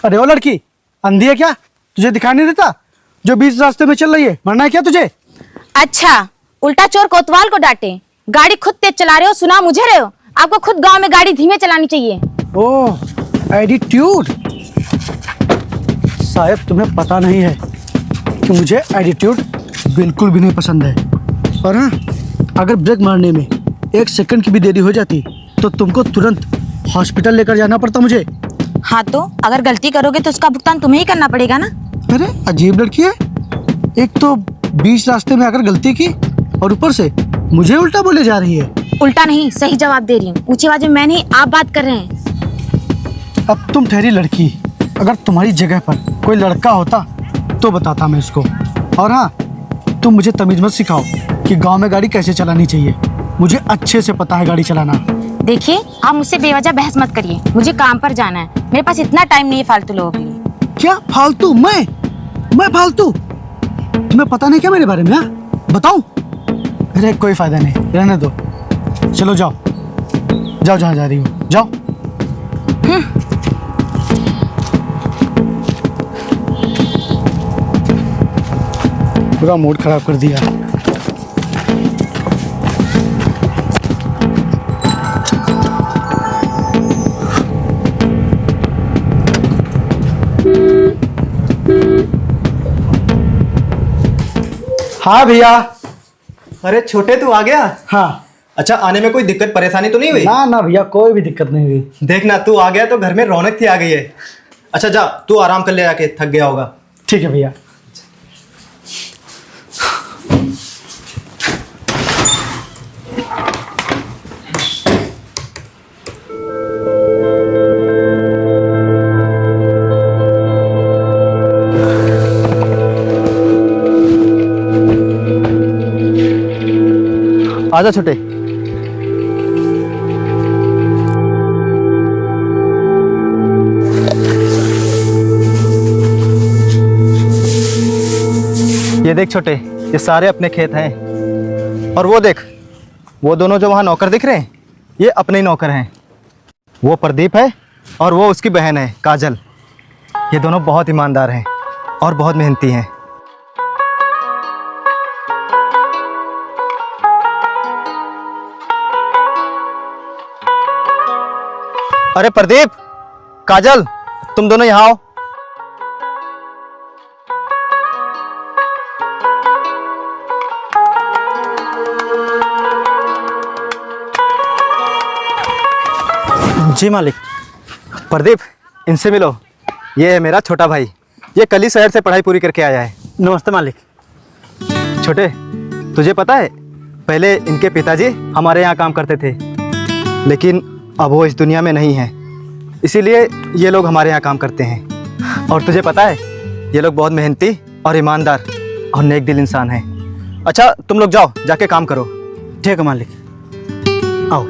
अरे ओ लड़की, अंधी है क्या? तुझे दिखाई नहीं देता जो बीच रास्ते में चल रही है? मरना है क्या तुझे? अच्छा, उल्टा चोर कोतवाल को डांटे। गाड़ी खुद तेज चला रहे हो, सुना मुझे रहे हो। आपको खुद गांव में गाड़ी धीमे चलानी चाहिए। ओह, एटीट्यूड। शायद तुम्हें पता नहीं है कि मुझे एटीट्यूड बिल्कुल भी नहीं पसंद है। और हाँ, अगर ब्रेक मारने में 1 सेकंड की भी देरी हो जाती तो तुमको तुरंत हॉस्पिटल लेकर जाना पड़ता मुझे। हाँ तो अगर गलती करोगे तो उसका भुगतान तुम्हें ही करना पड़ेगा ना। अरे अजीब लड़की है, एक तो बीच रास्ते में आकर गलती की और ऊपर से मुझे उल्टा बोले जा रही है। उल्टा नहीं, सही जवाब दे रही हूँ। ऊंची आवाज में मैं नहीं, आप बात कर रहे हैं। अब तुम ठहरी लड़की, अगर तुम्हारी जगह पर कोई लड़का होता तो बताता मैं इसको। और हाँ, तुम मुझे तमीज मत सिखाओ कि गांव में गाड़ी कैसे चलानी चाहिए। मुझे अच्छे से पता है गाड़ी चलाना। देखिए, आप मुझसे बेवजह बहस मत करिए। मुझे काम पर जाना है, मेरे पास इतना टाइम नहीं है फालतू लोगों के लिए। क्या फालतू? मैं फालतू? तुम्हें पता नहीं क्या मेरे बारे में? बताऊं? अरे कोई फायदा नहीं, रहने दो। चलो जाओ जाओ, जहाँ जा रही हो जाओ। पूरा मूड खराब कर दिया। हाँ भैया। अरे छोटे, तू आ गया? हाँ। अच्छा, आने में कोई दिक्कत परेशानी तो नहीं हुई? ना ना भैया, कोई भी दिक्कत नहीं हुई। देख ना, तू आ गया तो घर में रौनक थी आ गई है। अच्छा जा, तू आराम कर ले, आके थक गया होगा। ठीक है भैया। आजा छोटे। ये देख छोटे, ये सारे अपने खेत हैं। और वो देख, वो दोनों जो वहाँ नौकर दिख रहे हैं, ये अपने ही नौकर हैं। वो प्रदीप है और वो उसकी बहन है काजल। ये दोनों बहुत ईमानदार हैं और बहुत मेहनती हैं। अरे प्रदीप, काजल, तुम दोनों यहाँ आओ। जी मालिक। प्रदीप, इनसे मिलो। ये है मेरा छोटा भाई, ये कल ही शहर से पढ़ाई पूरी करके आया है। नमस्ते मालिक। छोटे, तुझे पता है, पहले इनके पिताजी हमारे यहाँ काम करते थे, लेकिन अब वो इस दुनिया में नहीं है, इसीलिए ये लोग हमारे यहाँ काम करते हैं। और तुझे पता है, ये लोग बहुत मेहनती और ईमानदार और नेक दिल इंसान हैं। अच्छा, तुम लोग जाओ, जाके काम करो। ठीक है मालिक, आओ।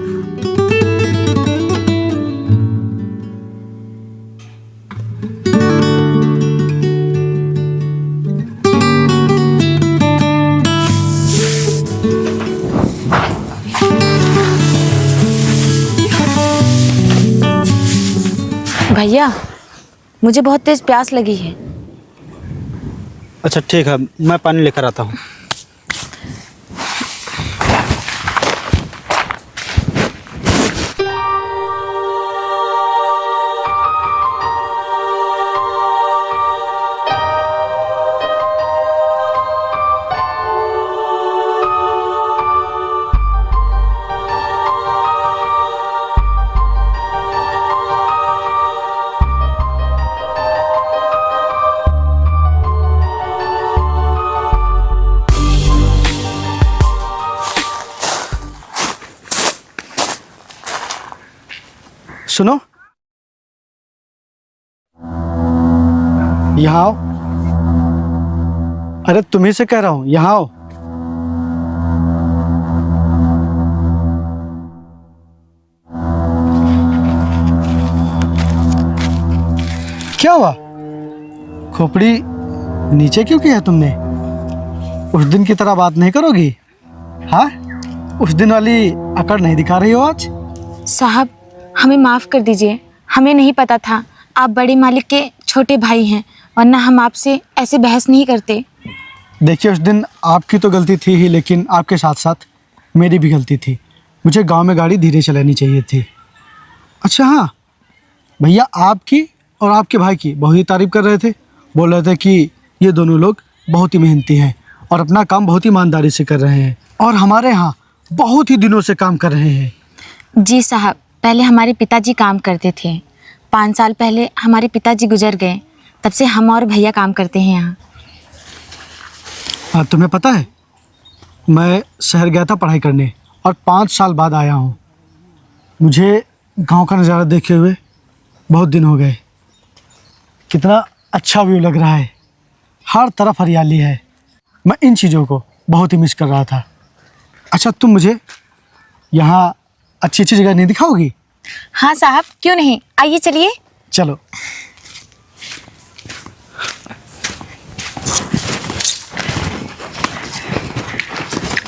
भैया, मुझे बहुत तेज प्यास लगी है। अच्छा ठीक है, मैं पानी लेकर आता हूँ। सुनो, यहाँ आओ। अरे तुम्ही से कह रहा हूँ, यहाँ आओ। क्या हुआ? खोपड़ी नीचे क्यों किया तुमने? उस दिन की तरह बात नहीं करोगी? हाँ, उस दिन वाली अकड़ नहीं दिखा रही हो आज? साहब, हमें माफ कर दीजिए, हमें नहीं पता था आप बड़े मालिक के छोटे भाई हैं, वरना हम आपसे ऐसे बहस नहीं करते। देखिए, उस दिन आपकी तो गलती थी ही, लेकिन आपके साथ साथ मेरी भी गलती थी। मुझे गांव में गाड़ी धीरे चलानी चाहिए थी। अच्छा हाँ भैया, आपकी और आपके भाई की बहुत ही तारीफ़ कर रहे थे। बोल रहे थे कि ये दोनों लोग बहुत ही मेहनती हैं और अपना काम बहुत ही ईमानदारी से कर रहे हैं और हमारे यहाँ बहुत ही दिनों से काम कर रहे हैं। जी साहब, पहले हमारे पिताजी काम करते थे। 5 साल पहले हमारे पिताजी गुजर गए, तब से हम और भैया काम करते हैं यहाँ। हाँ, तुम्हें पता है मैं शहर गया था पढ़ाई करने और 5 साल बाद आया हूँ। मुझे गांव का नज़ारा देखे हुए बहुत दिन हो गए। कितना अच्छा व्यू लग रहा है, हर तरफ हरियाली है। मैं इन चीज़ों को बहुत ही मिस कर रहा था। अच्छा, तुम मुझे यहाँ अच्छी अच्छी जगह नहीं दिखाओगी? हाँ साहब, क्यों नहीं, आइए चलिए। चलो।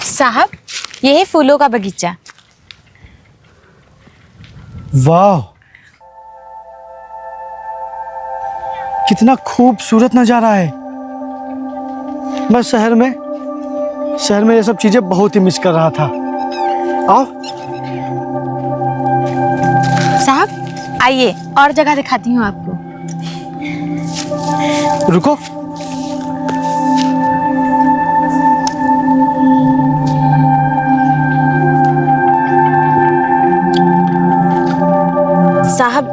साहब, ये है फूलों का बगीचा। वाह, कितना खूबसूरत नज़ारा है। मैं शहर में ये सब चीज़ें बहुत ही मिस कर रहा था। आओ। साहब आइए, और जगह दिखाती हूँ आपको। रुको। साहब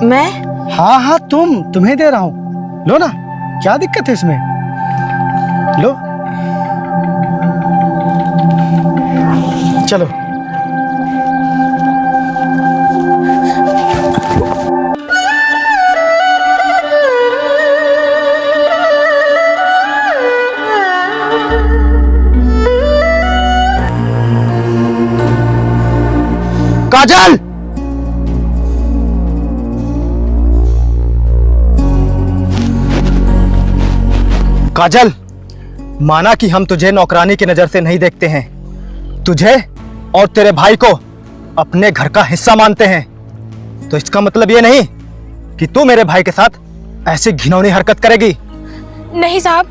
मैं? हाँ हाँ, तुम्हें दे रहा हूँ, लो ना। क्या दिक्कत है इसमें, लो। चलो। काजल, काजल, माना कि हम तुझे नौकरानी की नजर से नहीं देखते हैं, तुझे और तेरे भाई को अपने घर का हिस्सा मानते हैं, तो इसका मतलब ये नहीं कि तू मेरे भाई के साथ ऐसी घिनौनी हरकत करेगी। नहीं साहब,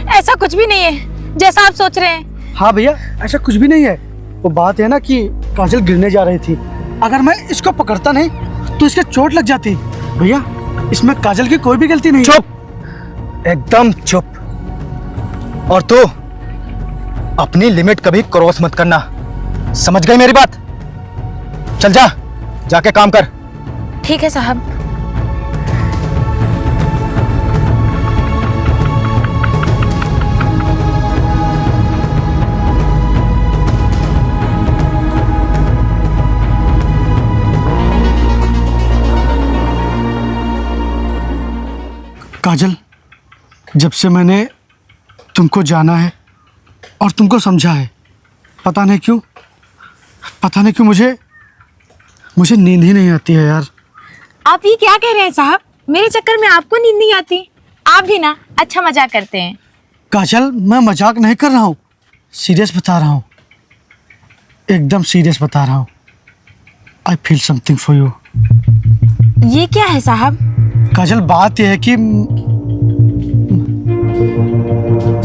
ऐसा कुछ भी नहीं है जैसा आप सोच रहे हैं। हाँ भैया, ऐसा कुछ भी नहीं है। वो बात है ना कि काजल गिरने जा रही थी। अगर मैं इसको पकड़ता नहीं तो इसके चोट लग जाती। भैया, इसमें काजल की कोई भी गलती नहीं। चुप, एकदम चुप। और तू अपनी लिमिट कभी क्रॉस मत करना, समझ गई मेरी बात? चल जा, जाके काम कर। ठीक है साहब। काजल, जब से मैंने तुमको जाना है और तुमको समझा है, पता नहीं क्यों मुझे नींद ही नहीं आती है यार। आप ये क्या कह रहे हैं साहब? मेरे चक्कर में आपको नींद नहीं आती? आप भी ना अच्छा मजाक करते हैं। काजल, मैं मजाक नहीं कर रहा हूँ, सीरियस बता रहा हूँ, एकदम सीरियस बता रहा हूँ। I feel something for you. ये क्या है साहब? काजल, बात यह है कि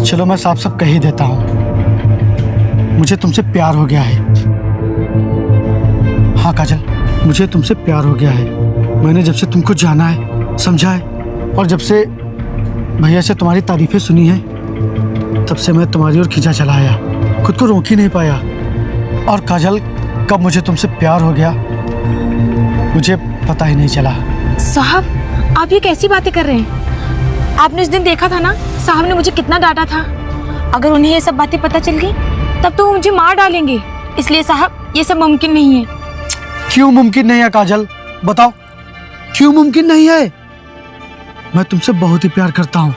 चलो मैं साफ साफ कह ही देता हूँ, मुझे तुमसे प्यार हो गया है। हाँ काजल, मुझे तुमसे प्यार हो गया है। मैंने जब से तुमको जाना है, समझा है, और जब से भैया से तुम्हारी तारीफें सुनी है, तब से मैं तुम्हारी ओर खिंचा चला आया, खुद को रोक ही नहीं पाया। और काजल, कब मुझे तुमसे प्यार हो गया मुझे पता ही नहीं चला। साहब, आप ये कैसी बातें कर रहे हैं? आपने उस दिन देखा था ना, साहब ने मुझे कितना डांटा था। अगर उन्हें ये सब बातें पता चल गई तब तो वो मुझे मार डालेंगे। इसलिए साहब, ये सब मुमकिन नहीं है। क्यों मुमकिन नहीं है काजल, बताओ क्यों मुमकिन नहीं है? मैं तुमसे बहुत ही प्यार करता हूँ,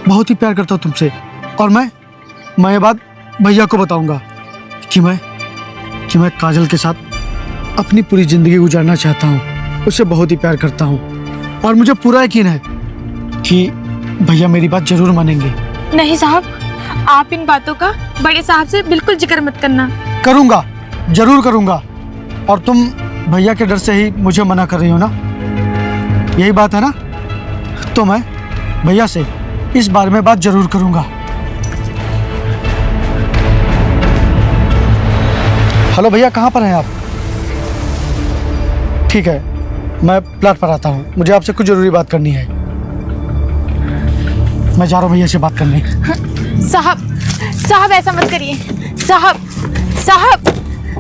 बहुत ही प्यार करता हूँ तुमसे। और मैं ये बात भैया को बताऊंगा कि मैं काजल के साथ अपनी पूरी ज़िंदगी गुजारना चाहता हूँ, उससे बहुत ही प्यार करता हूँ। और मुझे पूरा यकीन है कि भैया मेरी बात जरूर मानेंगे। नहीं साहब, आप इन बातों का बड़े साहब से बिल्कुल जिक्र मत करना। करूँगा, जरूर करूँगा। और तुम भैया के डर से ही मुझे मना कर रही हो ना? यही बात है ना? तो मैं भैया से इस बारे में बात जरूर करूंगा। हेलो भैया, कहाँ पर हैं आप? ठीक है, मैं प्लाट पर आता हूँ, मुझे आपसे कुछ जरूरी बात करनी है। मैं जा रहा हूँ भैया से बात करने। साहब, साहब ऐसा मत करिए। साहब, साहब,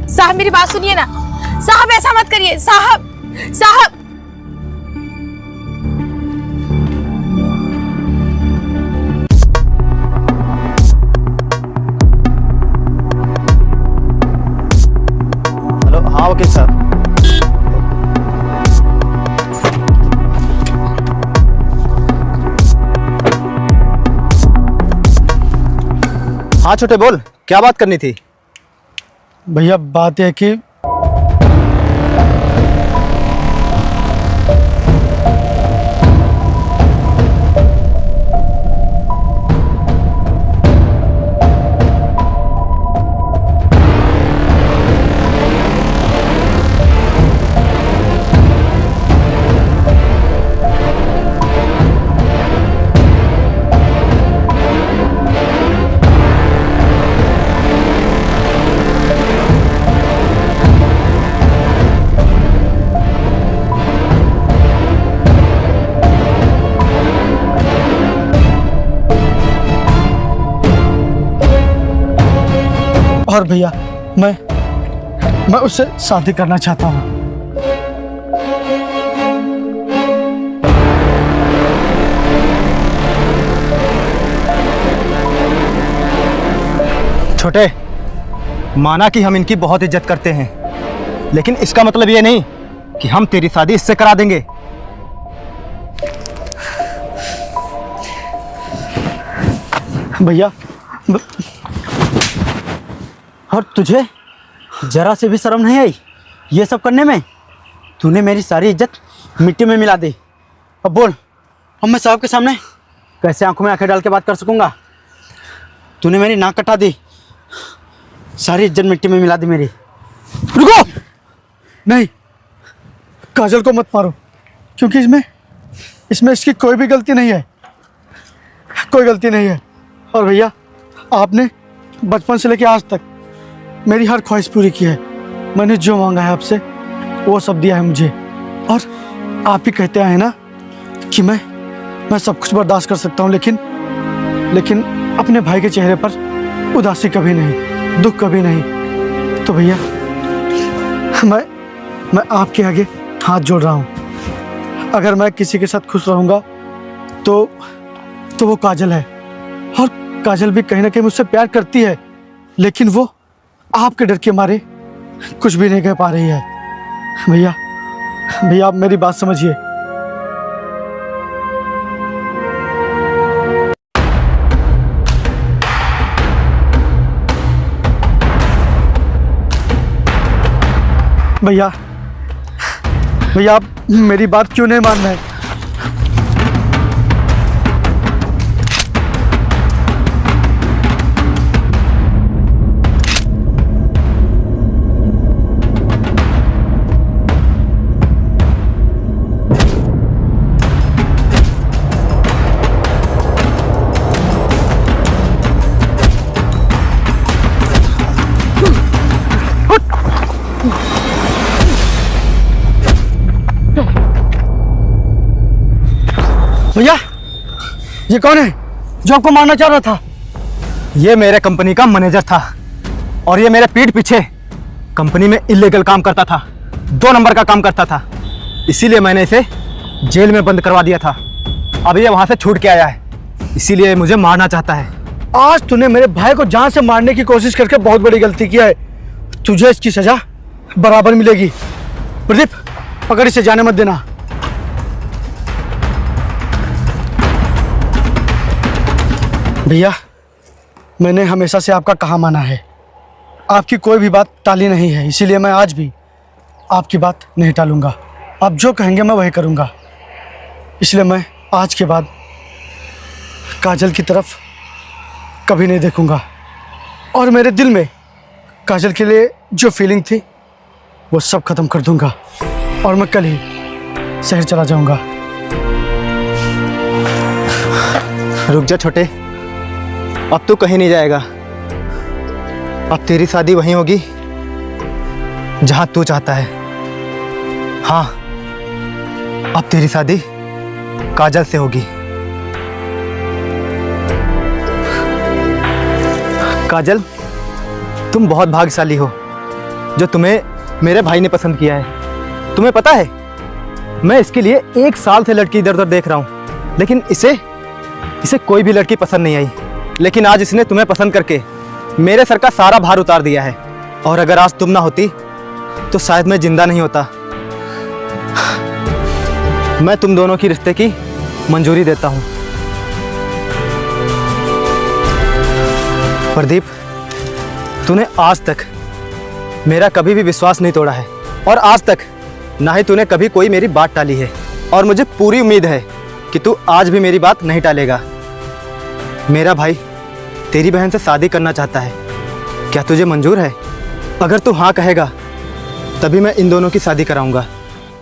साहब मेरी बात सुनिए ना। साहब ऐसा मत करिए। साहब, साहब। हेलो, हाँ वकील साहब। हाँ छोटे, बोल, क्या बात करनी थी? भैया बात यह है कि और भैया मैं उससे शादी करना चाहता हूँ। छोटे, माना कि हम इनकी बहुत इज्जत करते हैं, लेकिन इसका मतलब ये नहीं कि हम तेरी शादी इससे करा देंगे। भैया और तुझे जरा से भी शर्म नहीं आई ये सब करने में? तूने मेरी सारी इज्जत मिट्टी में मिला दी। अब बोल, अब मैं साहब के सामने कैसे आंखों में आंखें डाल के बात कर सकूंगा? तूने मेरी नाक कटा दी, सारी इज्जत मिट्टी में मिला दी मेरी। रुको, नहीं, काजल को मत मारो, क्योंकि इसमें इसकी कोई भी गलती नहीं है, कोई गलती नहीं है। और भैया, आपने बचपन से लेकर आज तक मेरी हर ख्वाहिश पूरी की है। मैंने जो मांगा है आपसे वो सब दिया है मुझे। और आप ही कहते हैं ना कि मैं सब कुछ बर्दाश्त कर सकता हूँ, लेकिन अपने भाई के चेहरे पर उदासी कभी नहीं, दुख कभी नहीं। तो भैया, मैं आपके आगे हाथ जोड़ रहा हूँ। अगर मैं किसी के साथ खुश रहूँगा तो वो काजल है। और काजल भी कहीं ना कहीं मुझसे प्यार करती है, लेकिन वो आपके डर के मारे कुछ भी नहीं कह पा रही है। भैया आप मेरी बात समझिए। भैया आप मेरी बात क्यों नहीं मान रहे? भैया, ये कौन है जो आपको मारना चाह रहा था? ये मेरे कंपनी का मैनेजर था और ये मेरे पीठ पीछे कंपनी में इलीगल काम करता था, 2 नंबर का काम करता था। इसीलिए मैंने इसे जेल में बंद करवा दिया था। अब ये वहां से छूट के आया है, इसीलिए मुझे मारना चाहता है। आज तूने मेरे भाई को जान से मारने की कोशिश करके बहुत बड़ी गलती किया है। तुझे इसकी सजा बराबर मिलेगी। प्रदीप, पकड़ इसे, जाने मत देना। भैया, मैंने हमेशा से आपका कहा माना है, आपकी कोई भी बात टाली नहीं है, इसीलिए मैं आज भी आपकी बात नहीं टालूंगा। आप जो कहेंगे मैं वही करूंगा। इसलिए मैं आज के बाद काजल की तरफ कभी नहीं देखूंगा और मेरे दिल में काजल के लिए जो फीलिंग थी वो सब खत्म कर दूंगा और मैं कल ही शहर चला जाऊंगा। रुक जा छोटे, अब तू कहीं नहीं जाएगा। अब तेरी शादी वहीं होगी जहां तू चाहता है। हाँ, अब तेरी शादी काजल से होगी। काजल, तुम बहुत भाग्यशाली हो जो तुम्हें मेरे भाई ने पसंद किया है। तुम्हें पता है, मैं इसके लिए 1 साल से लड़की इधर उधर देख रहा हूँ, लेकिन इसे कोई भी लड़की पसंद नहीं आई। लेकिन आज इसने तुम्हें पसंद करके मेरे सर का सारा भार उतार दिया है। और अगर आज तुम ना होती तो शायद मैं जिंदा नहीं होता। मैं तुम दोनों की रिश्ते की मंजूरी देता हूँ। प्रदीप, तूने आज तक मेरा कभी भी विश्वास नहीं तोड़ा है और आज तक ना ही तूने कभी कोई मेरी बात टाली है। और मुझे पूरी उम्मीद है कि तू आज भी मेरी बात नहीं टालेगा। मेरा भाई तेरी बहन से शादी करना चाहता है, क्या तुझे मंजूर है? अगर तू हाँ कहेगा तभी मैं इन दोनों की शादी कराऊंगा।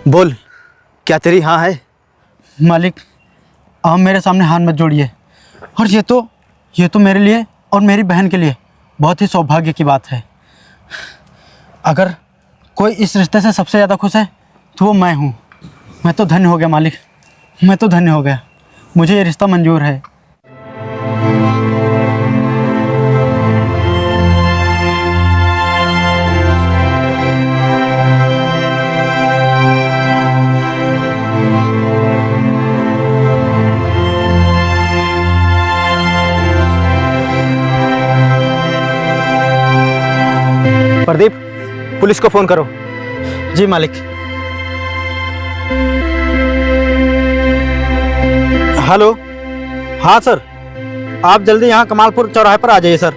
बोल, क्या तेरी हाँ है? मालिक, आप मेरे सामने हाथ मत जोड़िए। और ये तो मेरे लिए और मेरी बहन के लिए बहुत ही सौभाग्य की बात है। अगर कोई इस रिश्ते से सबसे ज़्यादा खुश है तो वो मैं हूँ। मैं तो धन्य हो गया मालिक, मैं तो धन्य हो गया। मुझे ये रिश्ता मंजूर है। प्रदीप, पुलिस को फ़ोन करो। जी मालिक। हेलो, हाँ सर, आप जल्दी यहाँ कमालपुर चौराहे पर आ जाइए सर।